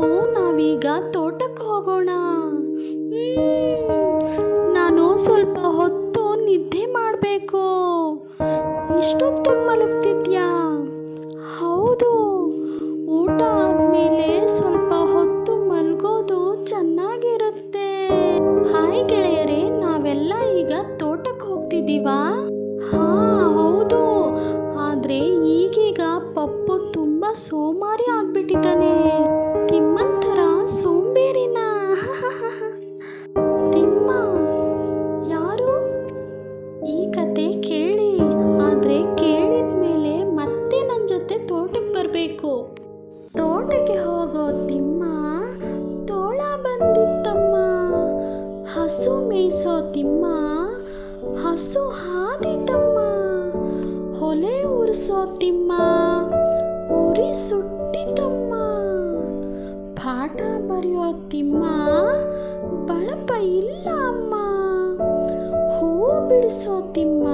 ಅಪ್ಪು, ನಾವೀಗ ತೋಟಕ್ಕೆ ಹೋಗೋಣ. ನಾನು ಸ್ವಲ್ಪ ಹೊತ್ತು ನಿದ್ದೆ ಮಾಡಬೇಕು. ಇಷ್ಟೊತ್ತಿಗೆ ಮಲಗ್ತಿದ್ಯಾ? ಹೌದು, ಊಟ ಆದಮೇಲೆ ಸ್ವಲ್ಪ ಹೊತ್ತು ಮಲಗೋದು ಚೆನ್ನಾಗಿರುತ್ತೆ. ಹಾಯ್ ಗೆಳೆಯರೇ, ನಾವೆಲ್ಲ ಈಗ ತೋಟಕ್ಕೆ ಹೋಗ್ತಿದ್ದೀವಾ? ಹಾ, ಹೌದು. ಆದರೆ ಈಗೀಗ ಪಪ್ಪು ತುಂಬ ಸೋಮಾರಿ ಆಗ್ಬಿಟ್ಟಿದ್ದಾನೆ. ತಿಮ್ಮಂತರ ಸೋಂಬೇರಿನ. ತಿಮ್ಮ ಯಾರು? ಈ ಕತೆ ಕೇಳಿ, ಆದರೆ ಕೇಳಿದ ಮೇಲೆ ಮತ್ತೆ ನನ್ನ ಜೊತೆ ತೋಟಕ್ಕೆ ಬರಬೇಕು. ತೋಟಕ್ಕೆ ಹೋಗೋ ತಿಮ್ಮ ತೋಳ ಬಂದಿತ್ತಮ್ಮ. ಹಸು ಮೇಯಿಸೋ ತಿಮ್ಮ ಹಸು ಹಾದಿತಮ್ಮ. ಹೊಲೆ ಉರಿಸೋ ತಿಮ್ಮ ಉರಿ ಸುಟ್ಟಿತಮ್ಮ. ಪಾಠ ಬರೆಯೋ ತಿಮ್ಮ ಬಳಪ ಇಲ್ಲ ಅಮ್ಮ. ಹೂ ಬಿಡಿಸೋ ತಿಮ್ಮ